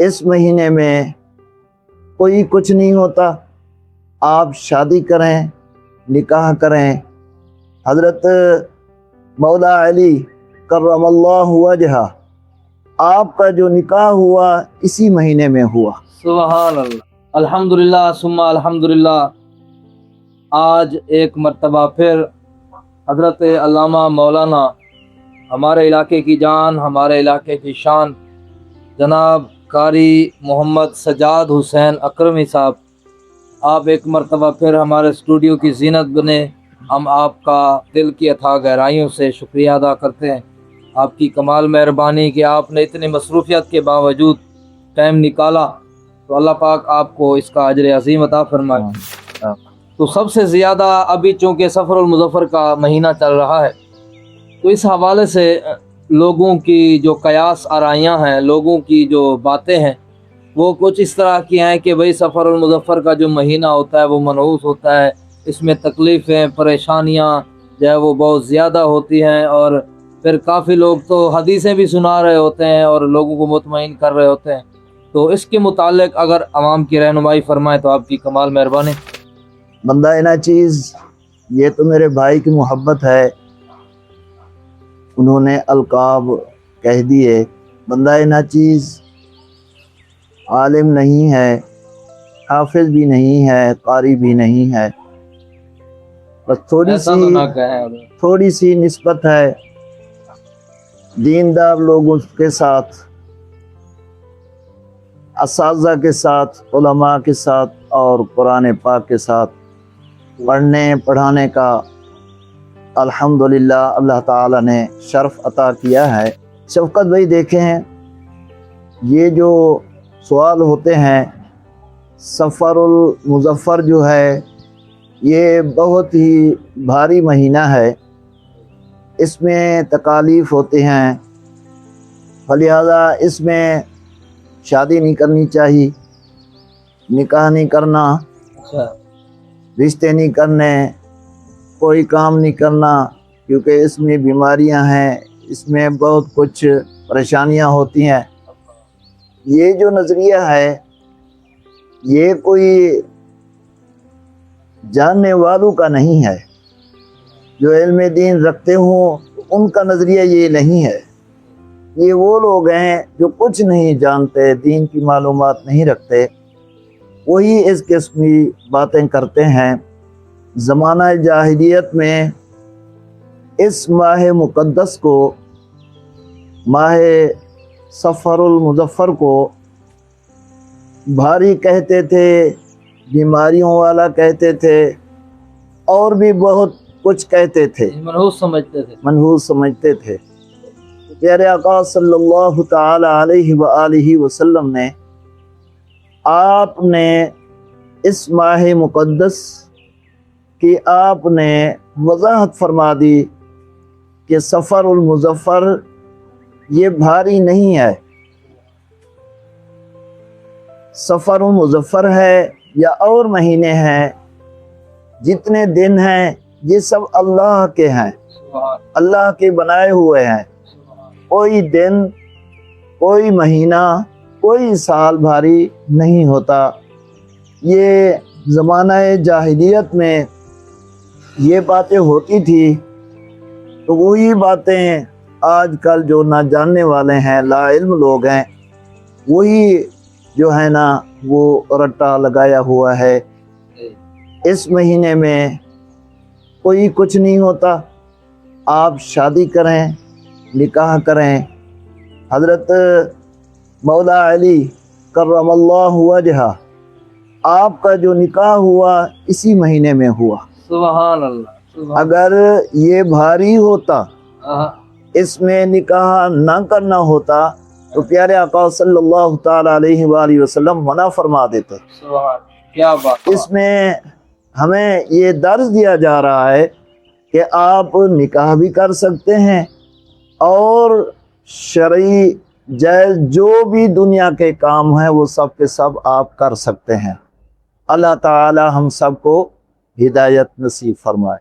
اس مہینے میں کوئی کچھ نہیں ہوتا، آپ شادی کریں، نکاح کریں۔ حضرت مولا علی کرم اللہ وجہہ، آپ کا جو نکاح ہوا اسی مہینے میں ہوا۔ سبحان اللہ، الحمدللہ ثم الحمدللہ۔ آج ایک مرتبہ پھر حضرت علامہ مولانا، ہمارے علاقے کی جان، ہمارے علاقے کی شان، جناب قاری محمد سجاد حسین اکرمی صاحب، آپ ایک مرتبہ پھر ہمارے اسٹوڈیو کی زینت بنے۔ ہم آپ کا دل کی اتھاہ گہرائیوں سے شکریہ ادا کرتے ہیں، آپ کی کمال مہربانی کہ آپ نے اتنی مصروفیت کے باوجود ٹائم نکالا، تو اللہ پاک آپ کو اس کا اجر عظیم عطا فرمائے۔ تو سب سے زیادہ ابھی چونکہ سفر المظفر کا مہینہ چل رہا ہے، تو اس حوالے سے لوگوں کی جو قیاس آرائیاں ہیں، لوگوں کی جو باتیں ہیں، وہ کچھ اس طرح کی ہیں کہ بھئی سفر المظفر کا جو مہینہ ہوتا ہے وہ منحوس ہوتا ہے، اس میں تکلیفیں، پریشانیاں جو ہے وہ بہت زیادہ ہوتی ہیں، اور پھر کافی لوگ تو حدیثیں بھی سنا رہے ہوتے ہیں اور لوگوں کو مطمئن کر رہے ہوتے ہیں۔ تو اس کے متعلق اگر عوام کی رہنمائی فرمائیں تو آپ کی کمال مہربانی۔ بندہ نا چیز، یہ تو میرے بھائی کی محبت ہے، انہوں نے القاب کہہ دیے۔ بندہ نا چیز عالم نہیں ہے، حافظ بھی نہیں ہے، قاری بھی نہیں ہے، بس تھوڑی سی نسبت ہے دیندار لوگوں کے ساتھ، اساتذہ کے ساتھ، علماء کے ساتھ اور قرآن پاک کے ساتھ پڑھنے پڑھانے کا الحمدللہ اللہ تعالیٰ نے شرف عطا کیا ہے۔ شفقت بھائی دیکھیں، یہ جو سوال ہوتے ہیں، سفر المظفر جو ہے یہ بہت ہی بھاری مہینہ ہے، اس میں تکالیف ہوتے ہیں، فلہذا اس میں شادی نہیں کرنی چاہیے، نکاح نہیں کرنا، رشتے نہیں کرنے، کوئی کام نہیں کرنا، کیونکہ اس میں بیماریاں ہیں، اس میں بہت کچھ پریشانیاں ہوتی ہیں۔ یہ جو نظریہ ہے یہ کوئی جاننے والوں کا نہیں ہے، جو علم دین رکھتے ہوں ان کا نظریہ یہ نہیں ہے۔ یہ وہ لوگ ہیں جو کچھ نہیں جانتے، دین کی معلومات نہیں رکھتے، وہی اس قسم کی باتیں کرتے ہیں۔ زمانہ جاہلیت میں اس ماہ مقدس کو، ماہ سفر المظفر کو بھاری کہتے تھے، بیماریوں والا کہتے تھے، اور بھی بہت کچھ کہتے تھے، منحوس سمجھتے تھے۔ پیارے آقا صلی اللہ تعالی علیہ وآلہ وسلم نے، آپ نے اس ماہ مقدس کی آپ نے وضاحت فرما دی کہ سفر المظفر یہ بھاری نہیں ہے، سفر المظفر ہے یا اور مہینے ہیں، جتنے دن ہیں یہ سب اللہ کے ہیں، اللہ کے بنائے ہوئے ہیں۔ کوئی دن، کوئی مہینہ، کوئی سال بھاری نہیں ہوتا۔ یہ زمانہ جاہلیت میں یہ باتیں ہوتی تھی، تو وہی باتیں آج کل جو نہ جاننے والے ہیں، لا علم لوگ ہیں، وہی جو ہے نا وہ رٹا لگایا ہوا ہے۔ اس مہینے میں کوئی کچھ نہیں ہوتا، آپ شادی کریں، نکاح کریں۔ حضرت مولا علی کرم اللہ وجہہ، آپ کا جو نکاح ہوا اسی مہینے میں ہوا۔ سبحان اللہ۔ اگر یہ بھاری ہوتا، اس میں نکاح نہ کرنا ہوتا، تو پیارے آقا صلی اللہ تعالی علیہ وآلہ وسلم منع فرما دیتے۔ کیا بات! اس میں ہمیں یہ درس دیا جا رہا ہے کہ آپ نکاح بھی کر سکتے ہیں، اور شرعی جائز جو بھی دنیا کے کام ہیں وہ سب کے سب آپ کر سکتے ہیں۔ اللہ تعالی ہم سب کو ہدایت نصیب فرمائے۔